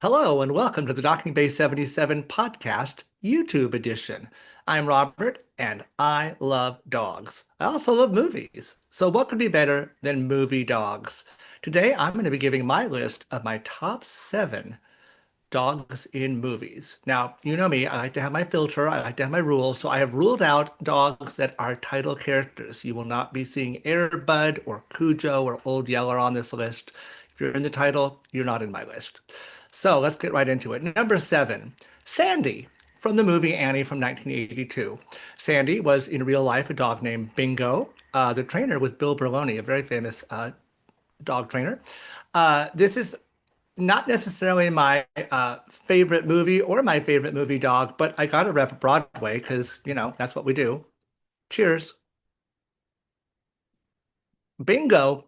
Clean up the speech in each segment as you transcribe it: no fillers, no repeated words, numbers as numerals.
Hello and welcome to the Docking Bay 77 podcast YouTube edition. I'm Robert and I love dogs. I also love movies. So what could be better than movie dogs? Today I'm going to be giving my list of my top 7 dogs in movies. Now, you know me, I like to have my filter, I like to have my rules, so I have ruled out dogs that are title characters. You will not be seeing Air Bud or Cujo or Old Yeller on this list. If you're in the title, you're not in my list. So let's get right into it. Number 7, Sandy from the movie Annie from 1982. Sandy was in real life a dog named Bingo. The trainer was Bill Berloni, a very famous dog trainer. This is not necessarily my favorite movie or my favorite movie dog, but I got to rep Broadway because, that's what we do. Cheers. Bingo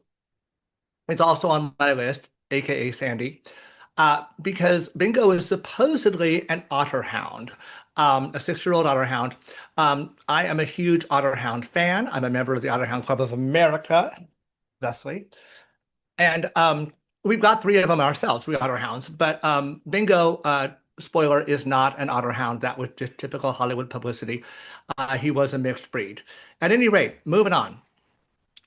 is also on my list, aka Sandy, because Bingo is supposedly an otter hound, a 6-year-old otter hound. I am a huge otter hound fan. I'm a member of the Otter Hound Club of America, thusly. And we've got 3 of them ourselves, 3 otter hounds. But Bingo, spoiler, is not an otter hound. That was just typical Hollywood publicity. He was a mixed breed. At any rate, moving on.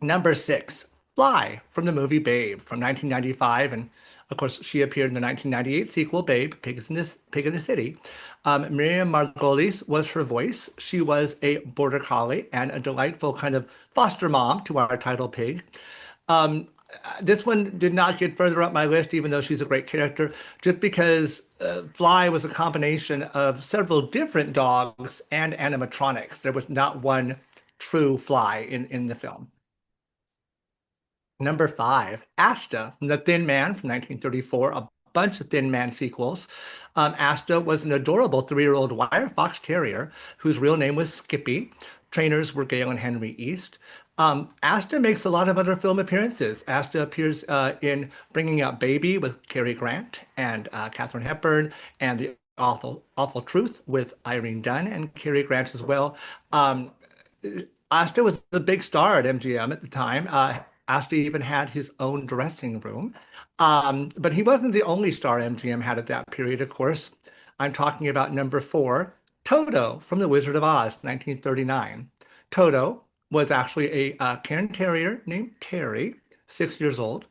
Number 6, Fly from the movie Babe from 1995. And of course, she appeared in the 1998 sequel, Babe, Pig in the City. Miriam Margolyes was her voice. She was a border collie and a delightful kind of foster mom to our title pig. Um, this one did not get further up my list, even though she's a great character, just because Fly was a combination of several different dogs and animatronics. There was not one true Fly in the film. Number 5, Asta from The Thin Man from 1934, a bunch of Thin Man sequels. Asta was an adorable 3-year-old wire fox terrier whose real name was Skippy. Trainers were Gail and Henry East. Asta makes a lot of other film appearances. Asta appears in Bringing Up Baby with Cary Grant and Katharine Hepburn, and The Awful Truth with Irene Dunne and Cary Grant as well. Asta was the big star at MGM at the time. Asta even had his own dressing room. But he wasn't the only star MGM had at that period, of course. I'm talking about number 4, Toto from The Wizard of Oz, 1939. Toto was actually a Cairn Terrier named Terry, 6 years old.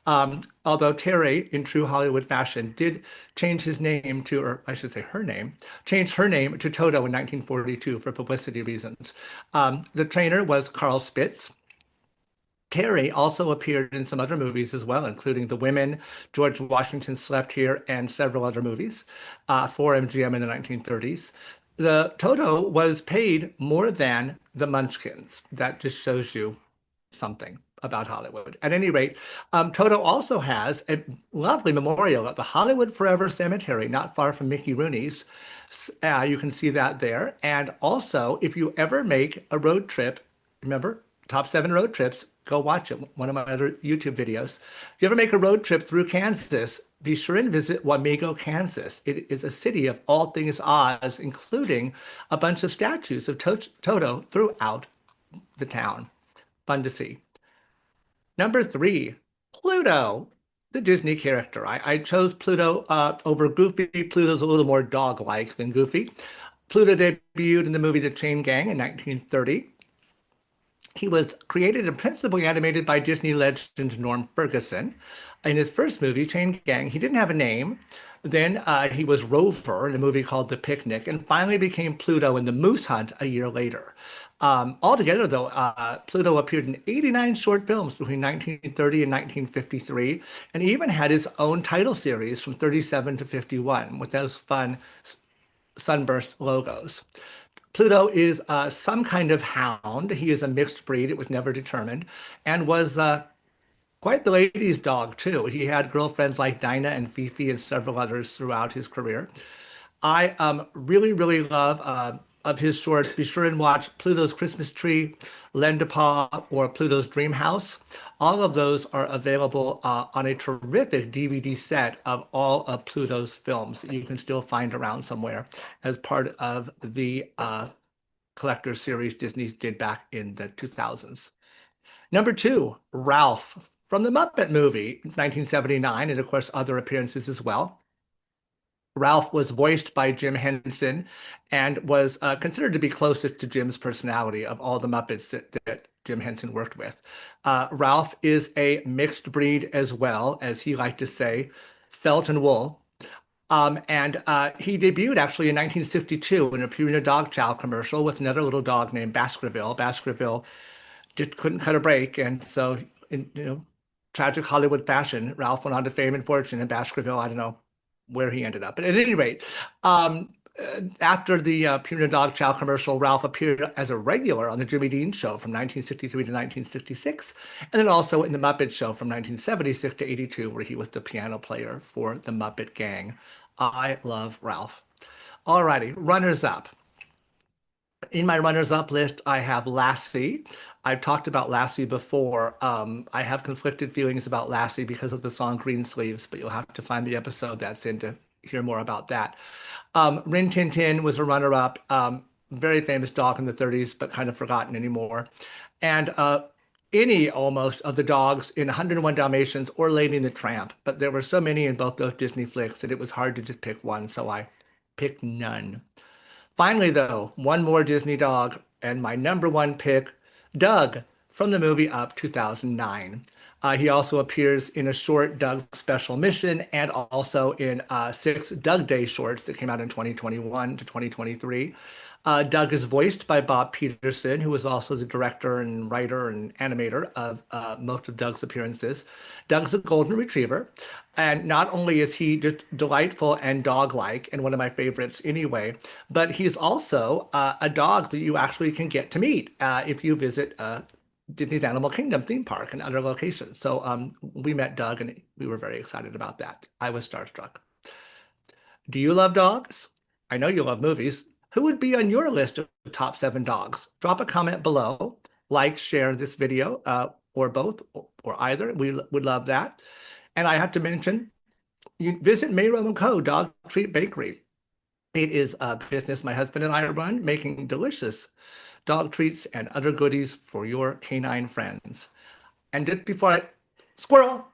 Although Terry, in true Hollywood fashion, did change his name to, or I should say her name, changed her name to Toto in 1942 for publicity reasons. The trainer was Carl Spitz. Terry also appeared in some other movies as well, including The Women, George Washington Slept Here, and several other movies for MGM in the 1930s. The Toto was paid more than the Munchkins. That just shows you something about Hollywood. At any rate, Toto also has a lovely memorial at the Hollywood Forever Cemetery, not far from Mickey Rooney's. You can see that there. And also, if you ever make a road trip, remember, top 7 road trips, go watch it, one of my other YouTube videos. If you ever make a road trip through Kansas, be sure and visit Wamego, Kansas. It is a city of all things Oz, including a bunch of statues of Toto throughout the town. Fun to see. Number 3, Pluto, the Disney character. I chose Pluto over Goofy. Pluto's a little more dog-like than Goofy. Pluto debuted in the movie The Chain Gang in 1930. He was created and principally animated by Disney legend Norm Ferguson. In his first movie, Chain Gang, he didn't have a name. Then he was Rover in a movie called The Picnic, and finally became Pluto in The Moose Hunt a year later. Altogether, though, Pluto appeared in 89 short films between 1930 and 1953, and even had his own title series from 37 to 51 with those fun sunburst logos. Pluto is some kind of hound. He is a mixed breed. It was never determined, and was quite the ladies' dog too. He had girlfriends like Dinah and Fifi and several others throughout his career. I really, really love of his shorts. Be sure and watch Pluto's Christmas Tree, Lendepaw, or Pluto's Dream House. All of those are available on a terrific DVD set of all of Pluto's films that you can still find around somewhere as part of the collector series Disney did back in the 2000s. Number 2, Ralph from the Muppet movie, 1979, and of course other appearances as well. Ralph was voiced by Jim Henson and was considered to be closest to Jim's personality of all the Muppets that Jim Henson worked with. Ralph is a mixed breed as well, as he liked to say, felt and wool. And he debuted actually in 1962 in a Purina Dog Chow commercial with another little dog named Baskerville. Baskerville just couldn't cut a break, and so in tragic Hollywood fashion, Ralph went on to fame and fortune. And Baskerville, I don't know where he ended up, but at any rate, after the Purina Dog Chow commercial, Ralph appeared as a regular on the Jimmy Dean Show from 1963 to 1966, and then also in the Muppet Show from 1976 to 82, where he was the piano player for the Muppet Gang. I love Ralph. Alrighty, runners up. In my runners-up list, I have Lassie. I've talked about Lassie before. I have conflicted feelings about Lassie because of the song Green Sleeves, but you'll have to find the episode that's in to hear more about that. Rin Tin Tin was a runner-up. Very famous dog in the 30s, but kind of forgotten anymore. And any almost of the dogs in 101 Dalmatians or Lady and the Tramp, but there were so many in both those Disney flicks that it was hard to just pick one, so I picked none. Finally, though, one more Disney dog, and my number one pick, Doug, from the movie Up 2009. He also appears in a short Doug special mission and also in six Doug Day shorts that came out in 2021 to 2023. Doug is voiced by Bob Peterson, who is also the director and writer and animator of most of Doug's appearances. Doug's a golden retriever, and not only is he just delightful and dog-like, and one of my favorites anyway, but he's also a dog that you actually can get to meet if you visit Disney's Animal Kingdom theme park and other locations. So we met Doug, and we were very excited about that. I was starstruck. Do you love dogs? I know you love movies. Who would be on your list of the top 7 dogs? Drop a comment below, like, share this video, or both, or either. We would love that. And I have to mention, you visit Mayrow & Co. Dog Treat Bakery. It is a business my husband and I run, making delicious dog treats and other goodies for your canine friends. And just before squirrel,